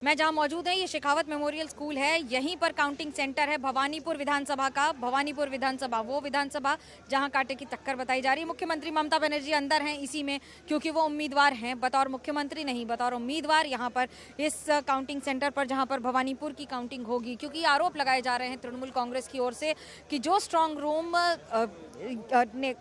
मैं जहां मौजूद है ये शेखावत मेमोरियल स्कूल है। यहीं पर काउंटिंग सेंटर है भवानीपुर विधानसभा का। भवानीपुर विधानसभा वो विधानसभा जहां कांटे की टक्कर बताई जा रही है। मुख्यमंत्री ममता बनर्जी अंदर हैं इसी में, क्योंकि वो उम्मीदवार हैं, बतौर मुख्यमंत्री नहीं बतौर उम्मीदवार यहाँ पर इस काउंटिंग सेंटर पर जहाँ पर भवानीपुर की काउंटिंग होगी। क्योंकि आरोप लगाए जा रहे हैं तृणमूल कांग्रेस की ओर से कि जो स्ट्रांग रूम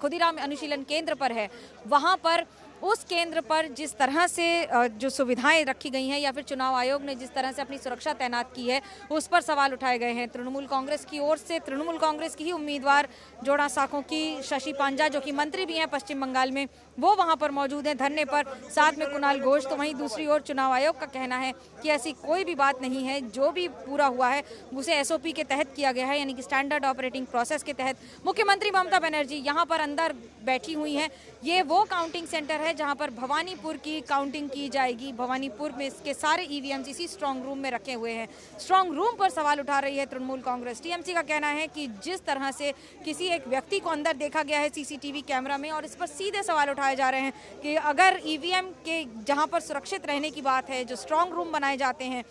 खुदीराम अनुशीलन केंद्र पर है, वहाँ पर उस केंद्र पर जिस तरह से जो सुविधाएं रखी गई हैं या फिर चुनाव आयोग ने जिस तरह से अपनी सुरक्षा तैनात की है, उस पर सवाल उठाए गए हैं तृणमूल कांग्रेस की ओर से। तृणमूल कांग्रेस की ही उम्मीदवार जोड़ा साखों की शशि पांजा, जो कि मंत्री भी हैं पश्चिम बंगाल में, वो वहां पर मौजूद हैं धरने पर, साथ में कुणाल घोष। तो वहीं दूसरी ओर चुनाव आयोग का कहना है कि ऐसी कोई भी बात नहीं है, जो भी पूरा हुआ है उसे एसओपी के तहत किया गया है, यानी कि स्टैंडर्ड ऑपरेटिंग प्रोसेस के तहत। मुख्यमंत्री ममता बनर्जी यहाँ पर अंदर बैठी हुई हैं। ये वो काउंटिंग सेंटर है जहाँ पर भवानीपुर की काउंटिंग की जाएगी। भवानीपुर में इसके सारे ईवीएम इसी स्ट्रांग रूम में रखे हुए हैं। स्ट्रांग रूम पर सवाल उठा रही है तृणमूल कांग्रेस। टीएमसी का कहना है कि जिस तरह से किसी एक व्यक्ति को अंदर देखा गया है सीसीटीवी कैमरा में, और इस पर सीधे सवाल उठाए जा रहे हैं कि अगर ईवीएम के जहां पर सुरक्षित रहने की बात है, जो स्ट्रांग रूम बनाए जाते हैं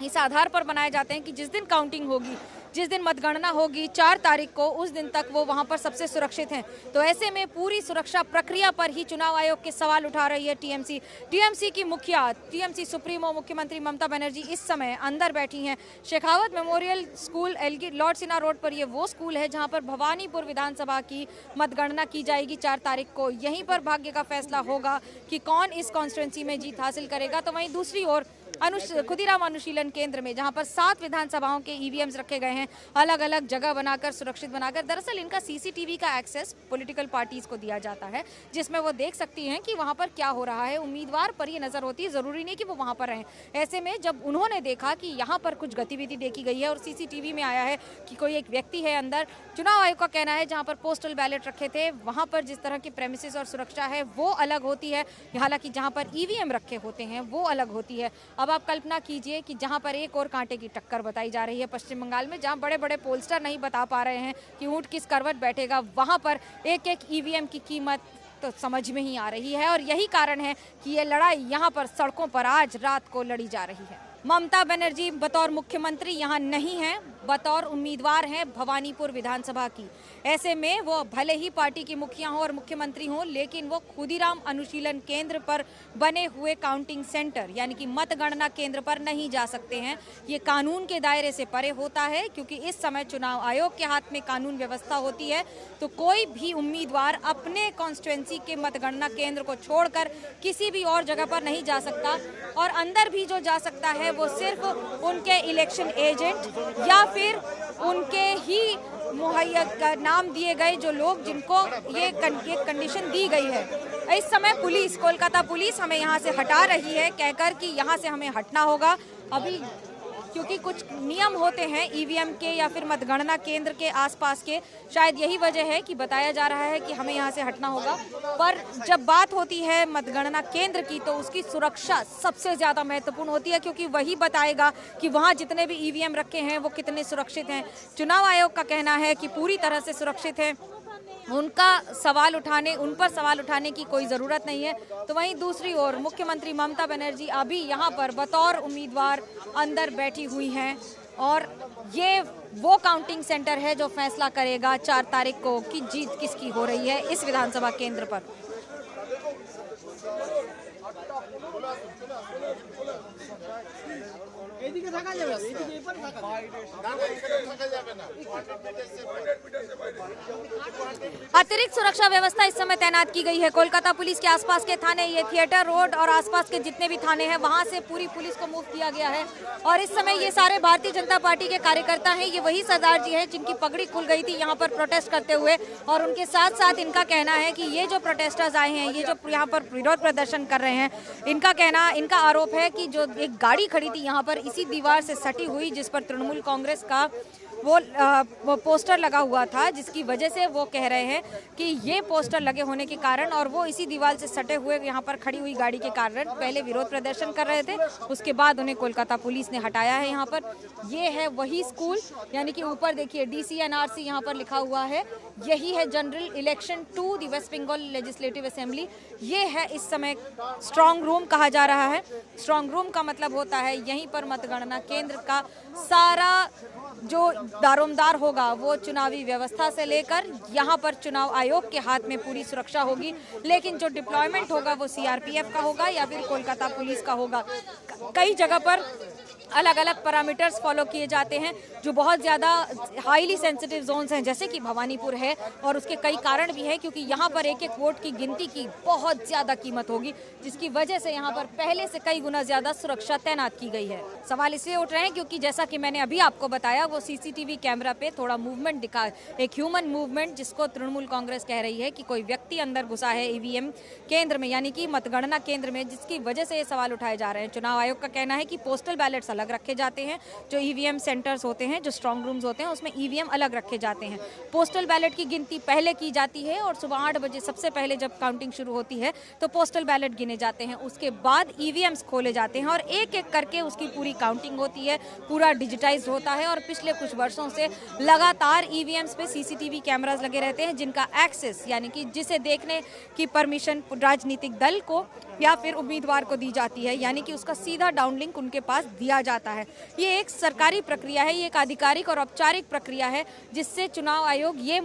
इस आधार पर बनाए जाते हैं कि जिस दिन काउंटिंग होगी, जिस दिन मतगणना होगी 4 तारीख को, उस दिन तक वो वहां पर सबसे सुरक्षित हैं। तो ऐसे में पूरी सुरक्षा प्रक्रिया पर ही चुनाव आयोग के सवाल उठा रही है टीएमसी। टीएमसी की मुखिया, टीएमसी सुप्रीमो मुख्यमंत्री ममता बनर्जी इस समय अंदर बैठी हैं। Shekhawat memorial school algae Lord Sinha road पर, ये वो स्कूल है जहां पर भवानीपुर विधानसभा की मतगणना की जाएगी 4 तारीख को। यहीं पर भाग्य का फैसला होगा कि कौन इस कॉन्स्टिट्यूंसी में जीत हासिल करेगा। तो वहीं दूसरी ओर खुदीराम अनुशीलन केंद्र में जहां पर 7 विधानसभाओं के ईवीएम्स रखे गए हैं, अलग अलग जगह बनाकर, सुरक्षित बनाकर। दरअसल इनका सीसीटीवी का एक्सेस पॉलिटिकल पार्टीज को दिया जाता है, जिसमें वो देख सकती हैं कि वहां पर क्या हो रहा है। उम्मीदवार पर ये नजर होती है, जरूरी नहीं कि वो वहां पर रहें। ऐसे में जब उन्होंने देखा कि यहाँ पर कुछ गतिविधि देखी गई है और सीसीटीवी में आया है कि कोई एक व्यक्ति है अंदर, चुनाव आयोग का कहना है जहाँ पर पोस्टल बैलेट रखे थे वहां पर जिस तरह की प्रेमिसेस और सुरक्षा है वो अलग होती है, हालांकि जहाँ पर ईवीएम रखे होते हैं वो अलग होती है। अब आप कल्पना कीजिए कि जहां पर एक और कांटे की टक्कर बताई जा रही है पश्चिम बंगाल में, जहां बड़े बड़े पोलस्टर नहीं बता पा रहे हैं कि ऊंट किस करवट बैठेगा, वहां पर एक एक ईवीएम की कीमत तो समझ में ही आ रही है। और यही कारण है कि ये लड़ाई यहां पर सड़कों पर आज रात को लड़ी जा रही है। ममता बनर्जी बतौर मुख्यमंत्री यहाँ नहीं है, बतौर उम्मीदवार हैं भवानीपुर विधानसभा की। ऐसे में वो भले ही पार्टी की मुखिया हों और मुख्यमंत्री हों, लेकिन वो खुदीराम अनुशीलन केंद्र पर बने हुए काउंटिंग सेंटर यानी कि मतगणना केंद्र पर नहीं जा सकते हैं। ये कानून के दायरे से परे होता है, क्योंकि इस समय चुनाव आयोग के हाथ में कानून व्यवस्था होती है। तो कोई भी उम्मीदवार अपने कॉन्स्टिट्यूएंसी के मतगणना केंद्र को छोड़कर किसी भी और जगह पर नहीं जा सकता, और अंदर भी जो जा सकता है वो सिर्फ उनके इलेक्शन एजेंट या फिर उनके ही मुहैया नाम दिए गए जो लोग, जिनको ये कंडीशन दी गई है। इस समय पुलिस, कोलकाता पुलिस हमें यहाँ से हटा रही है, कहकर कि यहाँ से हमें हटना होगा अभी, क्योंकि कुछ नियम होते हैं ईवीएम के या फिर मतगणना केंद्र के आसपास के। शायद यही वजह है कि बताया जा रहा है कि हमें यहाँ से हटना होगा। पर जब बात होती है मतगणना केंद्र की, तो उसकी सुरक्षा सबसे ज़्यादा महत्वपूर्ण होती है, क्योंकि वही बताएगा कि वहाँ जितने भी ईवीएम रखे हैं वो कितने सुरक्षित हैं। चुनाव आयोग का कहना है कि पूरी तरह से सुरक्षित है, उन पर सवाल उठाने की कोई ज़रूरत नहीं है। तो वहीं दूसरी ओर मुख्यमंत्री ममता बनर्जी अभी यहाँ पर बतौर उम्मीदवार अंदर बैठी हुई हैं, और ये वो काउंटिंग सेंटर है जो फैसला करेगा 4 तारीख को कि जीत किसकी हो रही है इस विधानसभा केंद्र पर। अतिरिक्त सुरक्षा व्यवस्था इस समय तैनात की गई है। कोलकाता पुलिस के आसपास के थाने, ये थिएटर रोड और आसपास के जितने भी थाने हैं, वहां से पूरी पुलिस को मूव किया गया है। और इस समय ये सारे भारतीय जनता पार्टी के कार्यकर्ता हैं। ये वही सरदार जी हैं जिनकी पगड़ी खुल गई थी यहाँ पर प्रोटेस्ट करते हुए, और उनके साथ साथ इनका कहना है कि ये जो प्रोटेस्टर्स आए हैं, ये जो यहाँ पर विरोध प्रदर्शन कर रहे हैं, इनका आरोप है कि जो एक गाड़ी खड़ी थी यहाँ पर इसी दीवार से सटी हुई, जिस पर तृणमूल कांग्रेस का वो पोस्टर लगा हुआ था, जिसकी वजह से वो कह रहे हैं कि ये पोस्टर लगे होने के कारण और वो इसी दीवार से सटे हुए यहाँ पर खड़ी हुई गाड़ी के कारण पहले विरोध प्रदर्शन कर रहे थे, उसके बाद उन्हें कोलकाता पुलिस ने हटाया है। यहाँ पर ये है वही स्कूल, यानी कि ऊपर देखिए DCNRC यहाँ पर लिखा हुआ है, यही है जनरल इलेक्शन 2 दी वेस्ट बंगाल लेजिस्लेटिव असेंबली। ये है इस समय स्ट्रांग रूम कहा जा रहा है। स्ट्रांग रूम का मतलब होता है यहीं पर मतगणना केंद्र का सारा जो दारोमदार होगा, वो चुनावी व्यवस्था से लेकर यहाँ पर चुनाव आयोग के हाथ में पूरी सुरक्षा होगी, लेकिन जो डिप्लॉयमेंट होगा वो CRPF का होगा या फिर कोलकाता पुलिस का होगा। कई जगह पर अलग अलग पैरामीटर्स फॉलो किए जाते हैं जो बहुत ज़्यादा हाईली सेंसिटिव जोन्स हैं, जैसे कि भवानीपुर है, और उसके कई कारण भी हैं क्योंकि यहाँ पर एक एक वोट की गिनती की बहुत ज़्यादा कीमत होगी, जिसकी वजह से यहाँ पर पहले से कई गुना ज़्यादा सुरक्षा तैनात की गई है। सवाल इसलिए उठ रहे हैं क्योंकि जैसा कि मैंने अभी आपको बताया, वो CCTV कैमरा पे थोड़ा मूवमेंट दिखा, एक ह्यूमन मूवमेंट, जिसको तृणमूल कांग्रेस कह रही है कि कोई व्यक्ति अंदर घुसा है EVM केंद्र में, यानी कि मतगणना केंद्र में, जिसकी वजह से ये सवाल उठाए जा रहे हैं। चुनाव आयोग का कहना है कि पोस्टल बैलेट्स अलग रखे जाते हैं, जो EVM सेंटर्स होते हैं, जो स्ट्रांग रूम्स होते हैं, उसमें EVM अलग रखे जाते हैं। पोस्टल बैलेट की गिनती पहले की जाती है और सुबह 8 बजे सबसे पहले जब काउंटिंग शुरू होती है तो पोस्टल बैलेट गिने जाते हैं, उसके बाद EVMs खोले जाते हैं और एक एक करके उसकी पूरी काउंटिंग होती है, पूरा डिजिटाइज्ड होता है। और पिछले कुछ वर्षों से लगातार EVMs पे CCTV कैमरास लगे रहते हैं, जिनका एक्सेस, यानी कि जिसे देखने की परमिशन राजनीतिक दल को या फिर उम्मीदवार को दी जाती है, यानी कि उसका सीधा डाउनलिंक उनके पास दिया जाता है। ये एक सरकारी प्रक्रिया है, ये एक आधिकारिक और औपचारिक प्रक्रिया है, जिससे चुनाव आयोग ये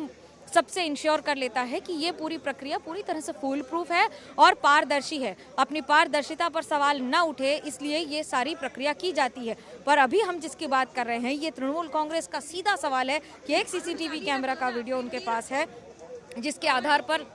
सबसे इंश्योर कर लेता है कि ये पूरी प्रक्रिया पूरी तरह से फूल प्रूफ है और पारदर्शी है। अपनी पारदर्शिता पर सवाल न उठे, इसलिए ये सारी प्रक्रिया की जाती है। पर अभी हम जिसकी बात कर रहे हैं, ये तृणमूल कांग्रेस का सीधा सवाल है कि एक CCTV कैमरा का वीडियो उनके पास है, जिसके आधार पर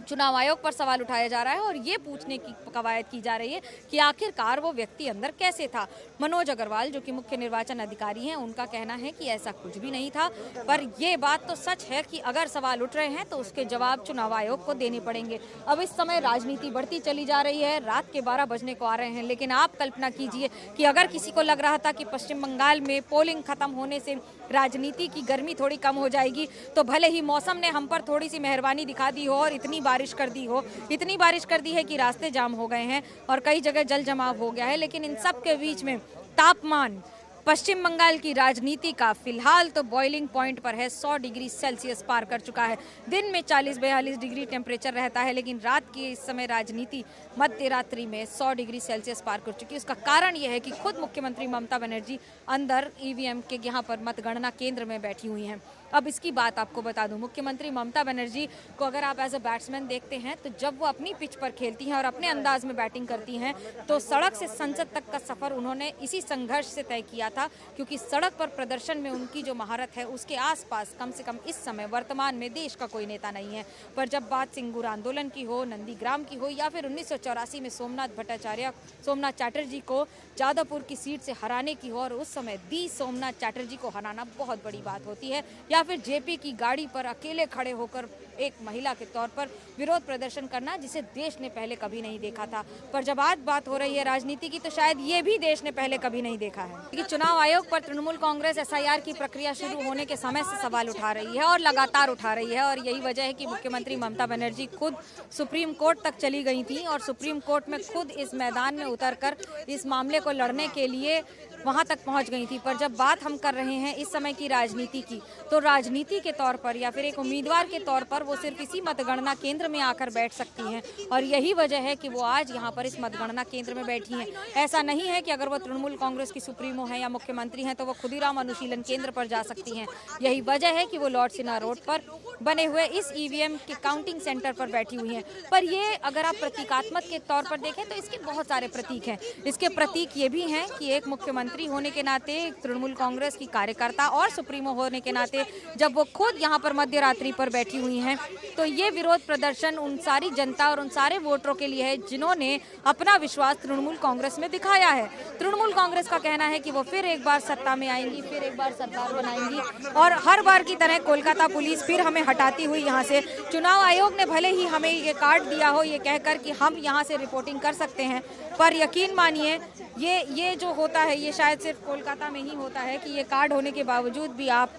चुनाव आयोग पर सवाल उठाया जा रहा है और ये पूछने की कवायद की जा रही है कि आखिरकार वो व्यक्ति अंदर कैसे था। मनोज अग्रवाल, जो कि मुख्य निर्वाचन अधिकारी हैं, उनका कहना है कि ऐसा कुछ भी नहीं था। पर ये बात तो सच है कि अगर सवाल उठ रहे हैं तो उसके जवाब चुनाव आयोग को देने पड़ेंगे। अब इस समय राजनीति बढ़ती चली जा रही है, रात के 12 बजने को आ रहे हैं, लेकिन आप कल्पना कीजिए कि अगर किसी को लग रहा था कि पश्चिम बंगाल में पोलिंग खत्म होने से राजनीति की गर्मी थोड़ी कम हो जाएगी, तो भले ही मौसम ने हम पर थोड़ी सी मेहरबानी दिखा दी हो और इतनी बारिश कर दी हो, इतनी बारिश कर दी है कि रास्ते जाम हो गए हैं और कई जगह जल जमाव हो गया है, लेकिन इन सब के बीच में तापमान पश्चिम बंगाल की राजनीति का फिलहाल तो बॉइलिंग पॉइंट पर है, 100 डिग्री सेल्सियस पार कर चुका है। दिन में 40-42 डिग्री टेम्परेचर रहता है, लेकिन रात की इस समय राजनीति मध्य रात्रि में 100 डिग्री सेल्सियस पार कर चुकी है। उसका कारण यह है कि खुद मुख्यमंत्री ममता बनर्जी अंदर EVM के यहाँ पर मतगणना केंद्र में बैठी हुई हैं। अब इसकी बात आपको बता दूं, मुख्यमंत्री ममता बनर्जी को अगर आप एज अ बैट्समैन देखते हैं तो जब वो अपनी पिच पर खेलती हैं और अपने अंदाज में बैटिंग करती हैं तो सड़क से संसद तक का सफ़र उन्होंने इसी संघर्ष से तय किया था, क्योंकि सड़क पर प्रदर्शन में उनकी जो महारत है उसके आसपास कम से कम इस समय वर्तमान में देश का कोई नेता नहीं है। पर जब बात सिंगूर आंदोलन की हो, नंदीग्राम की हो, या फिर 1984 में सोमनाथ चैटर्जी को जादवपुर की सीट से हराने की हो, और उस समय दी सोमनाथ चैटर्जी को हराना बहुत बड़ी बात होती है, या फिर JP की गाड़ी पर अकेले खड़े होकर एक महिला के तौर पर विरोध प्रदर्शन करना, जिसे देश ने पहले कभी नहीं देखा था। पर जब आज बात हो रही है राजनीति की, तो शायद ये भी देश ने पहले कभी नहीं देखा है। क्योंकि चुनाव आयोग पर तृणमूल कांग्रेस SIR की प्रक्रिया शुरू होने के समय से सवाल उठा रही है और लगातार उठा रही है, और यही वजह है कि मुख्यमंत्री ममता बनर्जी खुद सुप्रीम कोर्ट तक चली गई थी और सुप्रीम कोर्ट में खुद इस मैदान में उतरकर इस मामले को लड़ने के लिए वहां तक पहुंच गई थी। पर जब बात हम कर रहे हैं इस समय की राजनीति की, तो राजनीति के तौर पर या फिर एक उम्मीदवार के तौर पर वो सिर्फ इसी मतगणना केंद्र में आकर बैठ सकती हैं, और यही वजह है कि वो आज यहाँ पर इस मतगणना केंद्र में बैठी हैं। ऐसा नहीं है कि अगर वो तृणमूल कांग्रेस की सुप्रीमो हैं या मुख्यमंत्री हैं तो वो खुदीराम अनुशीलन केंद्र पर जा सकती हैं। यही वजह है कि वो लॉर्ड सिन्हा रोड पर बने हुए इस EVM के काउंटिंग सेंटर पर बैठी हुई हैं। पर ये अगर आप प्रतीकात्मक के तौर पर देखें तो इसके बहुत सारे प्रतीक हैं। इसके प्रतीक ये भी हैं कि एक मुख्यमंत्री होने के नाते, तृणमूल कांग्रेस की कार्यकर्ता और सुप्रीमो होने के नाते, जब वो खुद यहाँ पर मध्य रात्रि पर बैठी हुई हैं हैं, तो ये विरोध प्रदर्शन उन सारी जनता और उन सारे वोटरों के लिए है जिन्होंने अपना विश्वास तृणमूल कांग्रेस में दिखाया है। तृणमूल कांग्रेस का कहना है कि वो फिर एक बार सत्ता में आएंगी, फिर एक बार सरकार बनाएंगी और हर बार की तरह कोलकाता पुलिस फिर हमें हटाती हुई यहाँ से। चुनाव आयोग ने भले ही हमें ये कार्ड दिया हो ये कहकर कि हम यहाँ से रिपोर्टिंग कर सकते हैं, पर यकीन मानिए ये जो होता है ये शायद सिर्फ कोलकाता में ही होता है कि ये कार्ड होने के बावजूद भी आप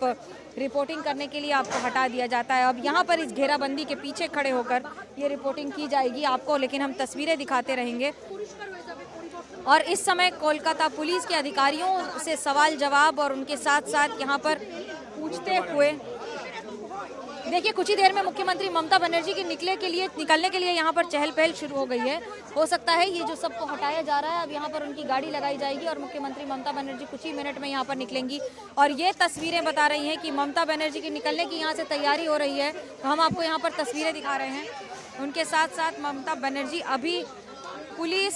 रिपोर्टिंग करने के लिए आपको हटा दिया जाता है। अब यहाँ पर इस घेराबंदी के पीछे खड़े होकर ये रिपोर्टिंग की जाएगी आपको, लेकिन हम तस्वीरें दिखाते रहेंगे। और इस समय कोलकाता पुलिस के अधिकारियों से सवाल जवाब और उनके साथ साथ यहाँ पर पूछते हुए देखिए कुछ ही देर में मुख्यमंत्री ममता बनर्जी के निकलने के लिए यहाँ पर चहल पहल शुरू हो गई है। हो सकता है ये जो सबको हटाया जा रहा है अब यहाँ पर उनकी गाड़ी लगाई जाएगी और मुख्यमंत्री ममता बनर्जी कुछ ही मिनट में यहाँ पर निकलेंगी। और ये तस्वीरें बता रही हैं कि ममता बनर्जी के निकलने की यहाँ से तैयारी हो रही है। तो हम आपको यहाँ पर तस्वीरें दिखा रहे हैं। उनके साथ साथ ममता बनर्जी अभी पुलिस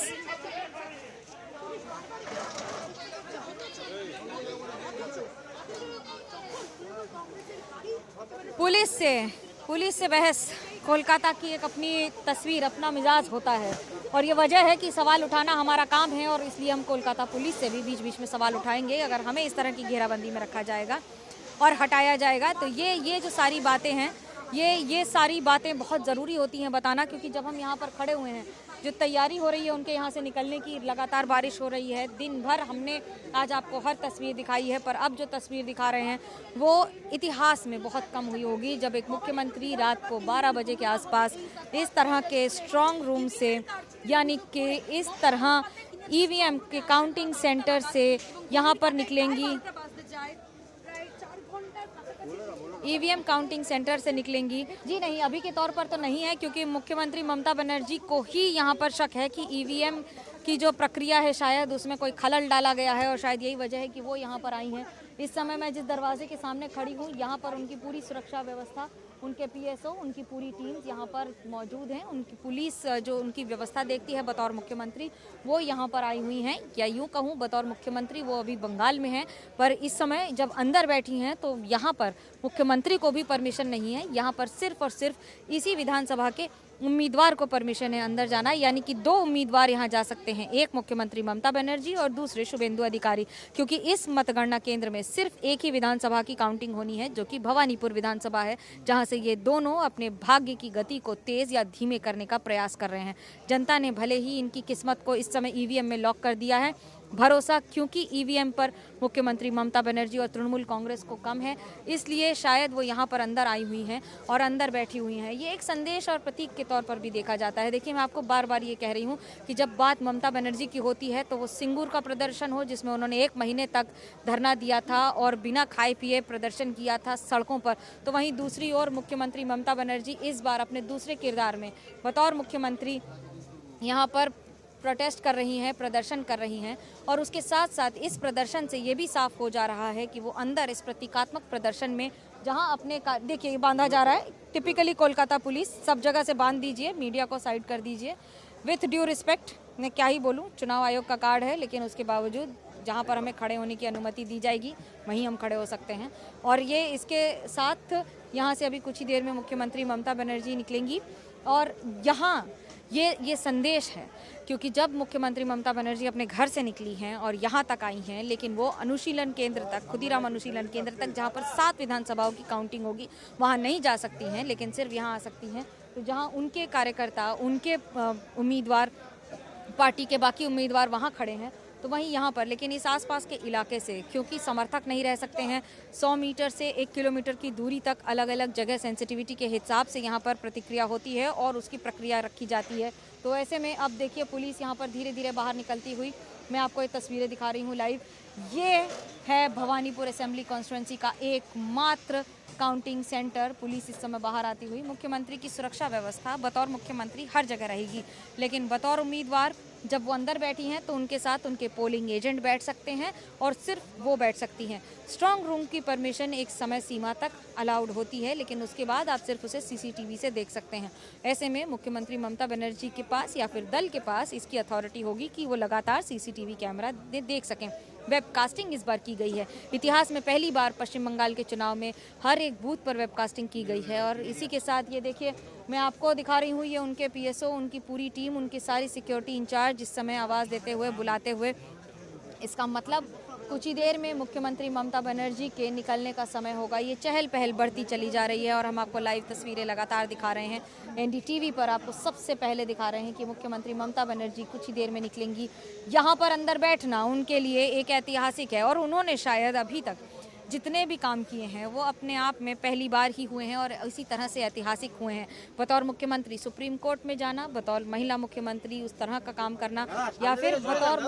से बहस कोलकाता की एक अपनी तस्वीर अपना मिजाज होता है और ये वजह है कि सवाल उठाना हमारा काम है और इसलिए हम कोलकाता पुलिस से भी बीच बीच में सवाल उठाएंगे। अगर हमें इस तरह की घेराबंदी में रखा जाएगा और हटाया जाएगा तो ये जो सारी बातें हैं ये सारी बातें बहुत ज़रूरी होती हैं बताना, क्योंकि जब हम यहाँ पर खड़े हुए हैं जो तैयारी हो रही है उनके यहाँ से निकलने की, लगातार बारिश हो रही है। दिन भर हमने आज आपको हर तस्वीर दिखाई है, पर अब जो तस्वीर दिखा रहे हैं वो इतिहास में बहुत कम हुई होगी जब एक मुख्यमंत्री रात को 12 बजे के आसपास इस तरह के स्ट्रांग रूम से, यानी कि इस तरह ईवीएम के काउंटिंग सेंटर से यहाँ पर निकलेंगी, ईवीएम काउंटिंग सेंटर से निकलेंगी। जी नहीं, अभी के तौर पर तो नहीं है, क्योंकि मुख्यमंत्री ममता बनर्जी को ही यहाँ पर शक है कि ईवीएम की जो प्रक्रिया है शायद उसमें कोई खलल डाला गया है और शायद यही वजह है कि वो यहाँ पर आई हैं। इस समय मैं जिस दरवाजे के सामने खड़ी हूँ यहाँ पर उनकी पूरी सुरक्षा व्यवस्था, उनके पीएसओ, उनकी पूरी टीम्स यहाँ पर मौजूद हैं। उनकी पुलिस जो उनकी व्यवस्था देखती है बतौर मुख्यमंत्री वो यहाँ पर आई हुई हैं, या यूँ कहूँ बतौर मुख्यमंत्री वो अभी बंगाल में हैं, पर इस समय जब अंदर बैठी हैं तो यहाँ पर मुख्यमंत्री को भी परमिशन नहीं है। यहाँ पर सिर्फ और सिर्फ इसी विधानसभा के उम्मीदवार को परमिशन है अंदर जाना, यानी कि 2 उम्मीदवार यहाँ जा सकते हैं, एक मुख्यमंत्री ममता बनर्जी और दूसरे शुभेंदु अधिकारी, क्योंकि इस मतगणना केंद्र में सिर्फ एक ही विधानसभा की काउंटिंग होनी है जो कि भवानीपुर विधानसभा है, जहाँ से ये दोनों अपने भाग्य की गति को तेज या धीमे करने का प्रयास कर रहे हैं। जनता ने भले ही इनकी किस्मत को इस समय ईवीएम में लॉक कर दिया है, भरोसा क्योंकि ईवीएम पर मुख्यमंत्री ममता बनर्जी और तृणमूल कांग्रेस को कम है, इसलिए शायद वो यहाँ पर अंदर आई हुई हैं और अंदर बैठी हुई हैं। ये एक संदेश और प्रतीक के तौर पर भी देखा जाता है। देखिए, मैं आपको बार बार ये कह रही हूँ कि जब बात ममता बनर्जी की होती है तो वो सिंगूर का प्रदर्शन हो जिसमें उन्होंने 1 महीने तक धरना दिया था और बिना खाए पिए प्रदर्शन किया था सड़कों पर, तो वहीं दूसरी ओर मुख्यमंत्री ममता बनर्जी इस बार अपने दूसरे किरदार में बतौर मुख्यमंत्री यहाँ पर प्रोटेस्ट कर रही हैं, प्रदर्शन कर रही हैं। और उसके साथ साथ इस प्रदर्शन से ये भी साफ हो जा रहा है कि वो अंदर इस प्रतीकात्मक प्रदर्शन में जहां अपने का देखिए ये बांधा जा रहा है, टिपिकली कोलकाता पुलिस सब जगह से बांध दीजिए, मीडिया को साइड कर दीजिए, विथ ड्यू रिस्पेक्ट। मैं क्या ही बोलूँ, चुनाव आयोग का कार्ड है, लेकिन उसके बावजूद जहाँ पर हमें खड़े होने की अनुमति दी जाएगी वहीं हम खड़े हो सकते हैं। और ये इसके साथ यहाँ से अभी कुछ ही देर में मुख्यमंत्री ममता बनर्जी निकलेंगी और यहाँ ये संदेश है, क्योंकि जब मुख्यमंत्री ममता बनर्जी अपने घर से निकली हैं और यहाँ तक आई हैं, लेकिन वो अनुशीलन केंद्र तक, खुदीराम अनुशीलन केंद्र तक जहाँ पर 7 विधानसभाओं की काउंटिंग होगी वहाँ नहीं जा सकती हैं, लेकिन सिर्फ यहाँ आ सकती हैं। तो जहाँ उनके कार्यकर्ता, उनके उम्मीदवार, पार्टी के बाकी उम्मीदवार वहाँ खड़े हैं, तो वहीं यहाँ पर, लेकिन इस आसपास के इलाके से क्योंकि समर्थक नहीं रह सकते हैं, 100 मीटर से 1 किलोमीटर की दूरी तक अलग अलग जगह सेंसिटिविटी के हिसाब से यहाँ पर प्रतिक्रिया होती है और उसकी प्रक्रिया रखी जाती है। तो ऐसे में अब देखिए पुलिस यहाँ पर धीरे धीरे बाहर निकलती हुई, मैं आपको ये तस्वीरें दिखा रही हूँ लाइव। ये है भवानीपुर असेंबली कॉन्स्टिट्यूंसी का एकमात्र काउंटिंग सेंटर। पुलिस इस समय बाहर आती हुई, मुख्यमंत्री की सुरक्षा व्यवस्था बतौर मुख्यमंत्री हर जगह रहेगी, लेकिन बतौर उम्मीदवार जब वो अंदर बैठी हैं तो उनके साथ उनके पोलिंग एजेंट बैठ सकते हैं और सिर्फ वो बैठ सकती हैं। स्ट्रांग रूम की परमिशन एक समय सीमा तक अलाउड होती है, लेकिन उसके बाद आप सिर्फ उसे सीसीटीवी से देख सकते हैं। ऐसे में मुख्यमंत्री ममता बनर्जी के पास या फिर दल के पास इसकी अथॉरिटी होगी कि वो लगातार सीसीटीवी कैमरा देख सकें। वेबकास्टिंग इस बार की गई है। इतिहास में पहली बार पश्चिम बंगाल के चुनाव में हर एक बूथ पर वेबकास्टिंग की गई है। और इसी के साथ ये देखिए, मैं आपको दिखा रही हूँ, ये उनके पीएसओ, उनकी पूरी टीम, उनकी सारी सिक्योरिटी इंचार्ज इस समय आवाज़ देते हुए, बुलाते हुए। इसका मतलब कुछ ही देर में मुख्यमंत्री ममता बनर्जी के निकलने का समय होगा। ये चहल पहल बढ़ती चली जा रही है और हम आपको लाइव तस्वीरें लगातार दिखा रहे हैं। एनडीटीवी पर आपको सबसे पहले दिखा रहे हैं कि मुख्यमंत्री ममता बनर्जी कुछ ही देर में निकलेंगी। यहाँ पर अंदर बैठना उनके लिए एक ऐतिहासिक है और उन्होंने शायद अभी तक जितने भी काम किए हैं वो अपने आप में पहली बार ही हुए हैं और इसी तरह से ऐतिहासिक हुए हैं। बतौर मुख्यमंत्री सुप्रीम कोर्ट में जाना, बतौर महिला मुख्यमंत्री उस तरह का काम करना, या फिर बतौर